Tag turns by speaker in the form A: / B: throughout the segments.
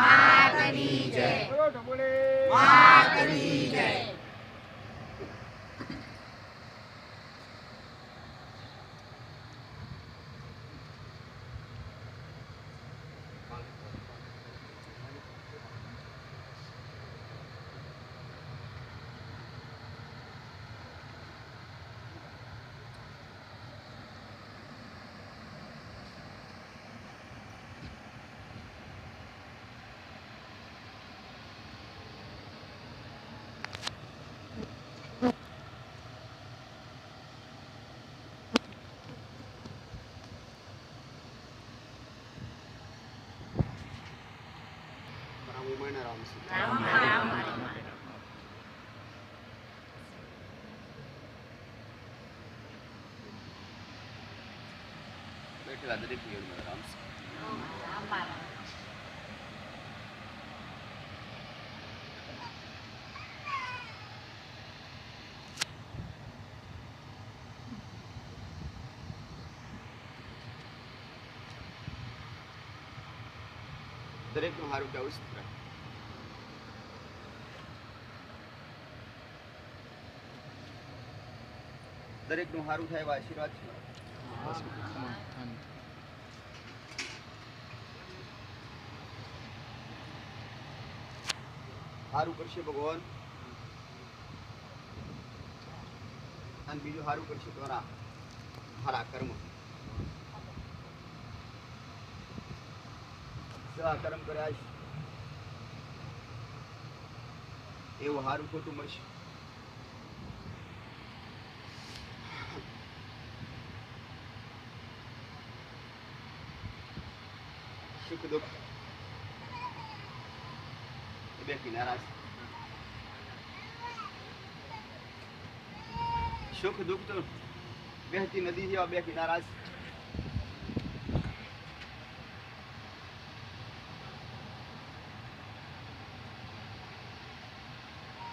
A: માતની જય બોલો ઢબુલે માતની જય
B: બેઠેલા દરેક યોગમાં રામ દરેક નું સારું કેવું સૂત્ર દરેક નું સારું થાય એવા આશીર્વાદ છે સારું કરશે ભગવાન અને બીજું સારું કરશે તમારા સારા કર્મ કર્મ કર્યા છે એવું સારું ખોટું મળશે સુખ દુઃખ બે કિનારા છે સુખ દુઃખ તો બેહતી નદી જેવા બે કિનારા છે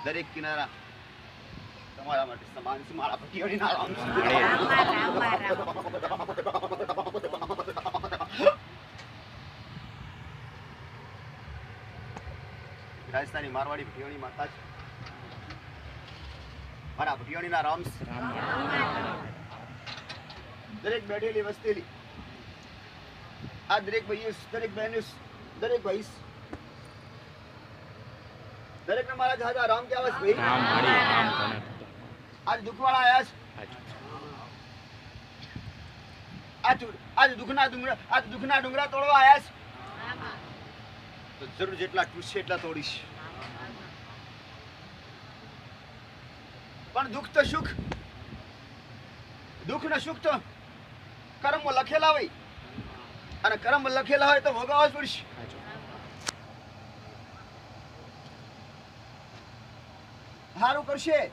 B: દરેક કિનારા તમારા માટે સમાન છે મારા પતિઓની નામ રાજસ્થાની મારવાડી ભટિયોની માતા છે મારા ભટિયોની ના રામ દરેક બેઠેલી વસ્તીલી આ દરેક ભાઈઓ દરેક બહેનો દરેક ભાઈ દરેક ને મારા જાજા રામ કે આવાજ ભાઈ આજ દુખવાળા આયા છે આજ દુખના ડુંગરા તોડવા આયા છે તો જરૂર જેટલા ટૂટશે એટલા તોડીશ પણ દુઃખ તો સુખ દુઃખ ને સુખ તો કર્મમાં લખેલા હોય અને કર્મ લખેલા હોય તો ભોગવવા જ પડશે સારું કરશે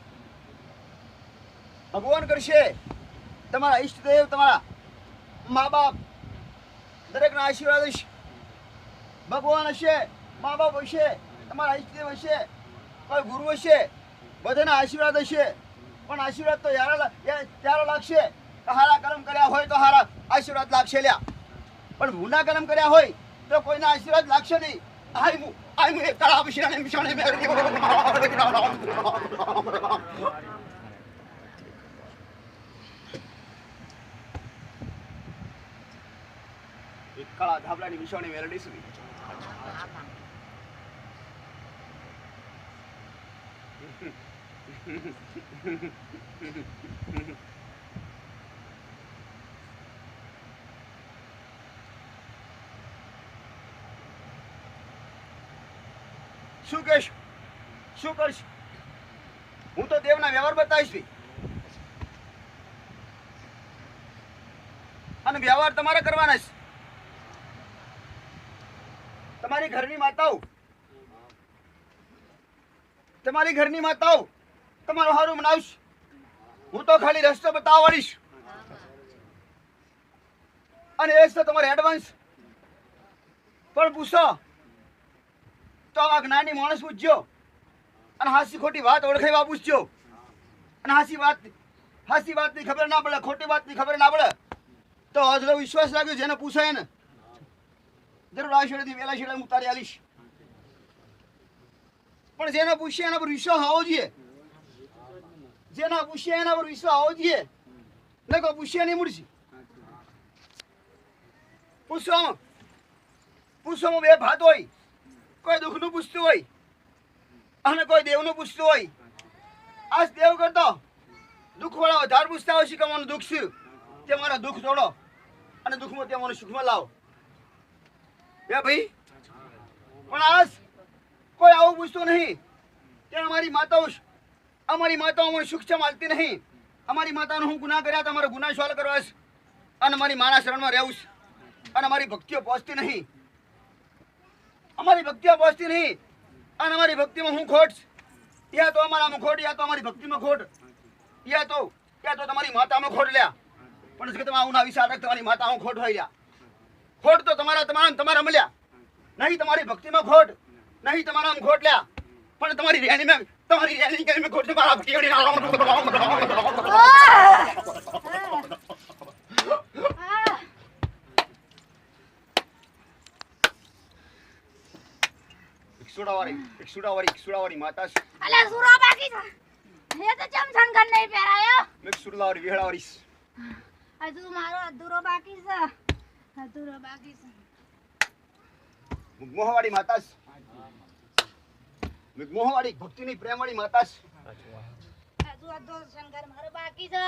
B: ભગવાન કરશે તમારા ઈષ્ટદેવ તમારા મા બાપ દરેક ના આશીર્વાદ હશે ભગવાન હશે મા બાપ હશે તમારા ઈષ્ટદેવ હશે કોઈ ગુરુ હશે બધાના આશીર્વાદ હશે પણ આશીર્વાદ તો ત્યારે લાગશે હારા કર્મ કર્યા હોય તો હારા આશીર્વાદ લાગશે લ્યા પણ ભૂના કર્મ કર્યા હોય તો કોઈના આશીર્વાદ લાગશે નહીં I'm a Karabishan and Mission America. Kala Dhabla Mission Melodies. શું કહીશ શું કરીશ હું તો દેવના વ્યવહાર બતાવીશ અને વ્યવહાર તમારે કરવાના છે તમારી ઘરની માતાઓ તમારું હારું મનાવીશ હું તો ખાલી રસ્તો બતાવવાડીશ અને એ તો તમારે એડવાન્સ પણ પૂછો તો આ જ્ઞાની માણસ પૂછજો અને હાસી ખોટી વાત ઓળખાવા પૂછજો અને હાસી વાતની ખબર ના પડે ખોટી વાતની ખબર ના પડે તો હજરો વિશ્વાસ રાખ્યો જેને પૂછાય ને જરૂર આ શેડેથી વેલા શેડે ઉતારી આલીશ પણ જેને પૂછીએ એના પર વિશ્વાસ આવવો જોઈએ. જેના પૂછીએ એના પર વિશ્વાસ આવવો જોઈએ. ને કોઈ પૂછીએ નહીં મૂળસી. પૂછવામાં બે ભાત હોય. કોઈ દુઃખનું પૂછતું હોય અને કોઈ દેવનું પૂછતું હોય. આજ દેવ કરતો દુઃખવાળા વધારે પૂછતા હોય છે કે મારું દુઃખ છે તે મારા દુઃખ તોડો અને દુઃખમાં તે મને સુખમાં લાવો. બે ભાઈ પણ આજ કોઈ આવું પૂછતું નહીં કે અમારી માતાઓ મને સુખ છે માલતી નહીં. અમારી માતાનો હું ગુનાહ કર્યા તમારો ગુનાહ સોલ્વ કરવા છે અને મારી માના શરણમાં રહેવું છે અને અમારી ભક્તિઓ પહોંચતી નહીં. અમારી ભક્તિઓ પહોંચતી નહીં અને અમારી ભક્તિમાં હું ખોટ છે. યા તો અમારામાં ખોટ, યા તો અમારી ભક્તિમાં ખોટ, યા તો તમારી માતામાં ખોટ લ્યા. પણ જગતમાં આવું ના વિચાર રાખ તમારી માતામાં ખોટ હોય લ્યા. ખોટ તો તમારા મળ્યા નહીં. તમારી ભક્તિમાં ખોટ નહીં, તમારામાં ખોટ લ્યા. પણ તમારી રેણીમાં કરીને ખોટ છે મારા ભક્તિ. સુડાવાળી માતા છે.
C: અલે સુરા બાકી છે. એ તો ચમસન કર નહીં પહેરાયો.
B: મેં સુડાવાળી વેહળાવાળી
C: હજુ મારો અધૂરો બાકી છે.
B: મોહવાળી માતા છે. મોહવાળી ભક્તિની પ્રેમવાળી માતા છે.
C: હજુ અધૂરો શંકર મારો બાકી છે.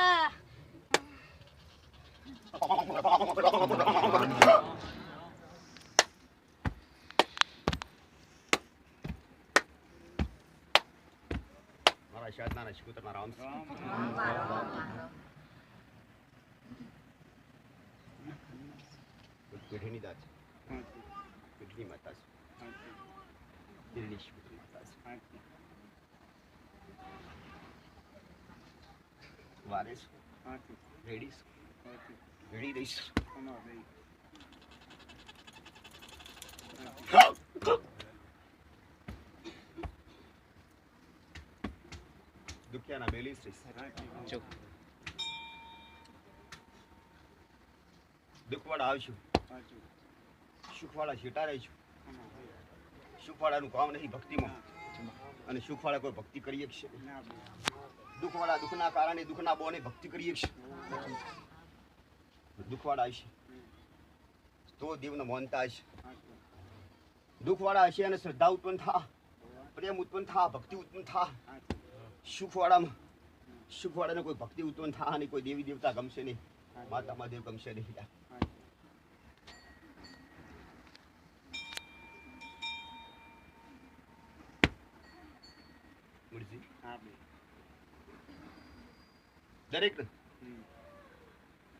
B: શાદના શિકોતરના રામ પેઢીની દાદ પેઢીની માતા છે. દિલ્હી શિકોતર માતા છે. વારેસ રેડીસ રેડી દઈશ. દુખિયાના બેલીસ દુઃખવાળા આવશું, સુખવાળા છેટા રહીશું. સુખવાળાનું કામ નહીં ભક્તિમાં અને સુખવાળા કોઈ ભક્તિ કરીએ છે. દુઃખવાળા દુઃખના કારણે દુઃખના બોને ભક્તિ કરીએ છે. દુઃખવાળા હશે તો દેવને માનતા હશે. દુઃખવાળા હશે અને શ્રદ્ધા ઉત્પન્ન થા, પ્રેમ ઉત્પન્ન થા, ભક્તિ ઉત્પન્ન થા. સુખવાળાને કોઈ ભક્તિ ઉત્પન્ન થા નહીં, કોઈ દેવી દેવતા ગમશે નહીં, માતા મહાદેવ ગમશે નહીં.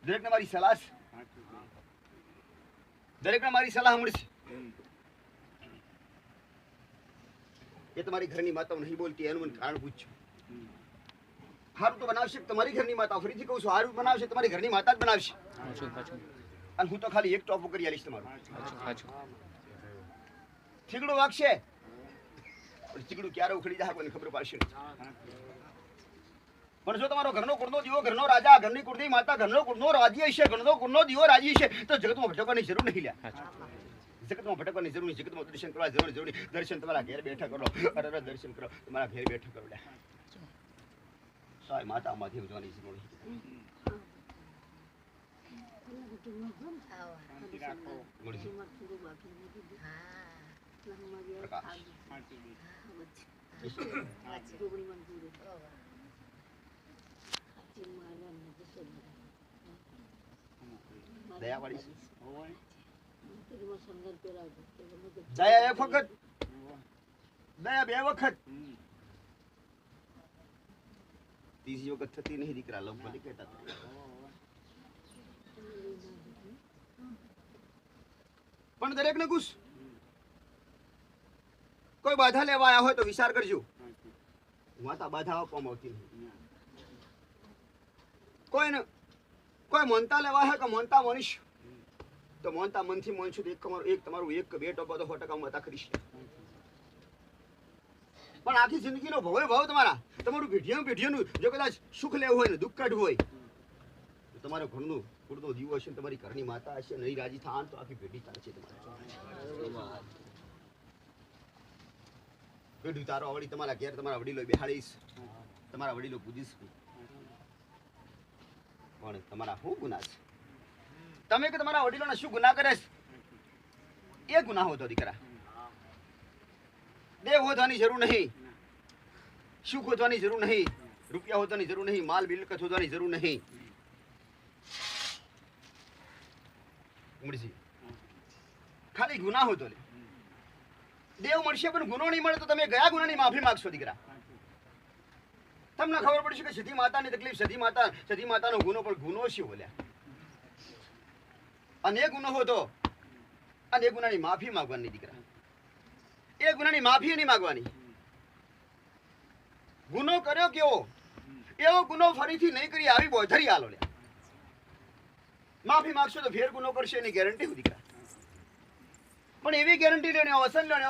B: દરેકને મારી સલાહ છે. દરેકને મારી સલાહ મળશે. એ તમારી ઘરની માતાઓ નહીં બોલતી એનું મને કારણ પૂછજો. સારું તો બનાવશે તમારી ઘરની માતા. ફરીથી કહું છું, સારું બનાવશે તમારી ઘરની માતા જ બનાવશે. અને હું તો ખાલી એક ટોપ કરી આલીશ તમારું. ચીકડું વાગશે ચીકડું ક્યારે ઉખડી જાય કોઈને ખબર પડશે. પણ જો તમારો ઘરનો કુળનો દીવો, ઘરનો રાજા, ઘરની કુળની માતા, ઘરનો કુળનો રાજી હશે, ઘરનો કુળનો દીવો રાજી હશે તો જગતમાં ભટકવાની જરૂર નહીં લ્યા. જગતમાં ભટકવાની જરૂર નહીં. જગતમાં દર્શન કરવા જરૂર નહીં. દર્શન તમારા ઘેર બેઠા કરો. અરે દર્શન કરો તમારા ઘેર બેઠા કરો. સાય માતા મહાદેવ જોવાની જરૂર નહીં. દયાવાળી દયા એક વખત, દયા બે વખત, ત્રીજી વખત થતી નહીં દીકરા. લવ કેતા પણ દરેક ને ગુસ્સ કોઈ બાધા લેવા આવ્યા હોય તો વિચાર કરજો. માતા બાધા આપવામાં આવતી નહીં. કોઈ મોનતા લેવા હોય કે મોનતા મોનીશ તો મોનતા મનથી મોનશું તો તમારું એક બે ટોપા તો 100% માતા કરીશ. પણ આખી જિંદગીનો ભવે ભાવ તમારું પેઢીઓનું જો કદાચ સુખ લેવું હોય ને દુઃખ કાઢવું હોય તો તમારા ઘરનું કુળનો દીવો હશે, તમારી ઘરની માતા હશે, નહીં રાજી થાન તો આખી પેઢી ચાલશે તમારે. બેઠું તારો વડી તમારા ઘેર તમારા વડીલો બેહાડીશ, તમારા વડીલો પૂજીશ. પણ તમારા શું ગુના છે? તમે કે તમારા વડીલોને શું ગુના કરે છે? એ ગુના હોતો દીકરા. દેવ હોવાની જરૂર નહીં, સુખ હોવાની જરૂર નહીં, રૂપિયા હોવાની જરૂર નહીં, માલ મિલકત હોવાની જરૂર નહીં. મળશે ખાલી ગુના હોતો લે. દેવ મળશે પણ ગુનો નહીં મળે તો તમે ગયા ગુનાની માફી માંગશો દીકરા. તમને ખબર પડશે કે સતી માતાની તકલીફ, સતી માતાનો ગુનો, પણ ગુનો શું બોલ્યા? અને એ ગુનો હતો અને એ ગુનાની માફી માંગવાની દીકરા. એ ગુનાની માફી નહીં માંગવાની. ગુનો કર્યો કેવો? એવો ગુનો ફરીથી નહીં કરી આવી બોધરી આલો લે. માફી માંગશો તો ફેર ગુનો કરશે એની ગેરંટી હું દીકરા. પણ એવી ગેરંટી લ્યો ને વસન લ્યો ને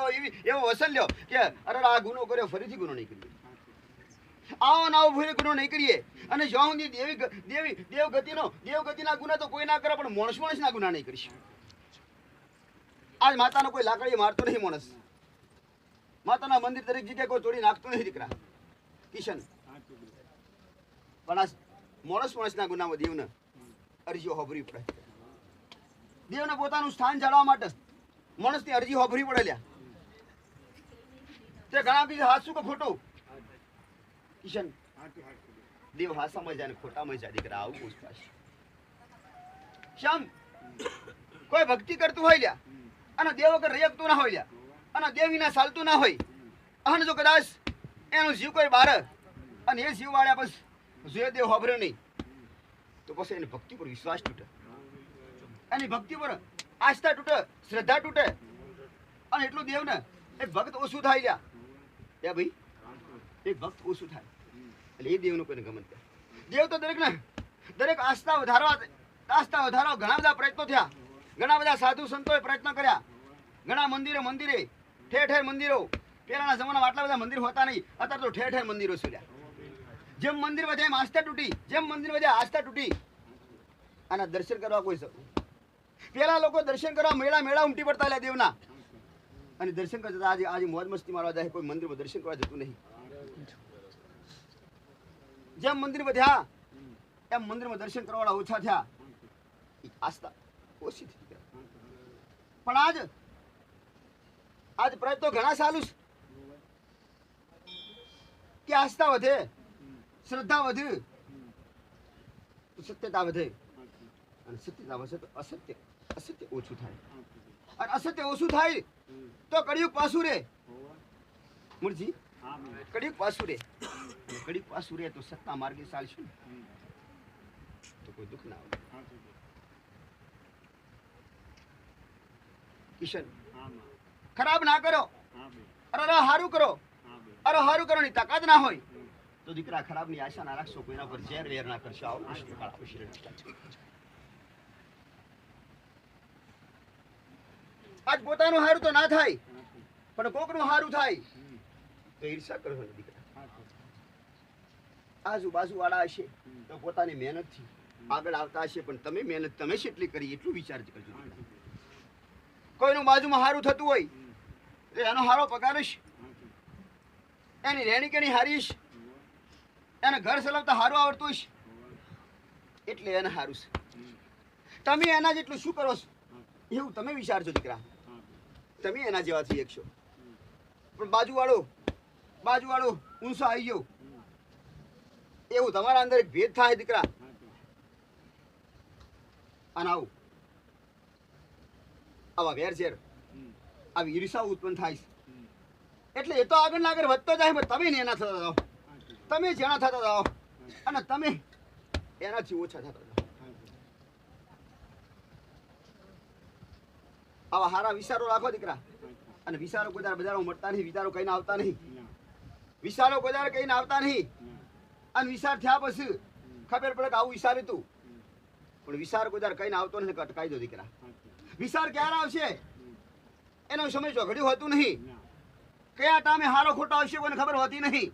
B: એવો વસન લ્યો કે અરે આ ગુનો કર્યો ફરીથી ગુનો નહીં કરીએ. આવો ના આવો ગુનો નહીં કરીએ. અને જ્યાં સુધી દેવગતિના ગુના તો કોઈ ના કરે, પણ માણસના ગુના નહીં કરીશ. આજ માતાનો કોઈ લાકડી મારતો નહીં માણસ. માતાના મંદિર દરેક જગ્યાએ કોઈ તોડી નાખતો નહીં દીકરા કિશન. પણ આ માણસના ગુનામાં દેવને અરજીઓ હોભરી પડે. દેવને પોતાનું સ્થાન જાળવવા માટે માણસની અરજી હોભરી પડે લ્યા. તે ઘણા બીજા હાચું કે ખોટું કિશન? દેવ હાસામાં જાય ને ખોટામાં જાય દીકરા. આવું પૂછપાશ શ્યામ. કોઈ ભક્તિ કરતું હોય લ્યા અને દેવ વગર રહી ના હોય લ્યા, અને દેવ વિના ચાલતું ના હોય, અને જો કદાચ એનો જીવ કોઈ બાર અને એ જીવ વાળ્યા બસ જે દેવ હોભરે નહીં, તો પછી એની ભક્તિ પર વિશ્વાસ તૂટે, એની ભક્તિ પર આસ્થા તૂટે, શ્રદ્ધા તૂટે. અને એટલું દેવ ને એક ભક્ત ઓછું થાય લ્યા. એ ભાઈ એક ભક્ત ઓછું થાય એટલે એ દેવનું કોઈને ગમન કરે. દેવ તો દરેક આસ્થા વધારવા ઘણા બધા પ્રયત્નો થયા. ઘણા બધા સાધુ સંતોએ પ્રયત્ન કર્યા. ઘણા મંદિરે ઠેર ઠેર મંદિરો. પહેલાના જમાનામાં આટલા બધા મંદિર હોતા નહીં, અત્યારે તો ઠેર ઠેર મંદિરો છે. જેમ મંદિર વધે એમ આસ્થા તૂટી, જેમ મંદિર વધે આસ્થા તૂટી. આના દર્શન કરવા કોઈ પેલા લોકો દર્શન કરવા મેળા ઉમટી પડતા લે દેવના, અને દર્શન કરતા આજે મોજ મસ્તી મારવા જાય. કોઈ મંદિરમાં દર્શન કરવા જતું નહીં. જેમ મંદિર વધ્યા એમ મંદિરમાં દર્શન કરવાવાળા ઓછા થયા, આસ્થા ઓછી થઈ. પણ આજ પ્રયત્નો ઘણા ચાલુ છે કે આસ્થા વધે, શ્રદ્ધા વધે તો સત્યતા વધે, અને સત્યતા વધે તો અસત્ય ઓછું થાય. અને અસત્ય ઓછું થાય તો કળિયુગ પાછું રે. મૂળજી કળિયુગ પાછું રે. કળિયુગ પાછું રે તો સત્તા માર્ગે ચાલશું તો કોઈ દુઃખ ના આવે. કિશન ખરાબ ના કરો, અરે હારું કરો, અરે હારું કરવાની તાકાત ના હોય તો દીકરા ખરાબની આશા ના રાખશો, કોઈના પર ઝેર વેર ના કરશો. આવું કૃષ્ણ કાળ આવશે. આજ પોતાનું હારું તો ના થાય, પણ કોકનું હારું થાય તો ઈર્ષા કરશો દીકરા. આજુબાજુ વાળા હશે તો પોતાની મહેનતથી આગળ આવતા હશે, પણ તમે મહેનત તમે કેટલી કરી એટલું વિચાર કરજો. કોઈનું બાજુમાં હારું થતું હોય એટલે એનો હારો પગારીશ, એની રેણી કેણી હારીશ, એને ઘર ચલાવતા હારું આવડતું હશે એટલે એને હારું છે. તમે એના જેટલું શું કરો છો એવું તમે વિચારજો દીકરા. તમે એના જેવા થઈ શકશો, પણ બાજુવાળો ઊંચો આવી ગયો એવું તમારા અંદર એક ભેદ થાય દીકરા. અને આવા વેરઝેર આવી ઈર્ષા ઉત્પન્ન થાય છે. એટલે એ તો આગળ વધતો જાય, તમે ને એના થતા જાઓ, તમે જેના થતા જાઓ, અને તમે એનાથી ઓછા થતા જાઓ. આવા સારા વિચારો રાખો દીકરા. અને વિચારો કોઈ બજારમાં મળતા નહીં, વિચારો કહીને આવતા નહીં, વિચારો કોઈ કહીને આવતા નહીં. અને વિચાર થયા પછી ખબર પડે કે આવું વિચાર્યું તું, પણ વિચાર કોઈ કહીને આવતો નથી. અટકાઈ દો દીકરા. વિચાર ક્યારે આવશે એનો સમય ચોઘડ્યું હોતું નહીં. કયા ટાઈમે હારો ખોટો આવશે કોઈને ખબર હોતી નહીં.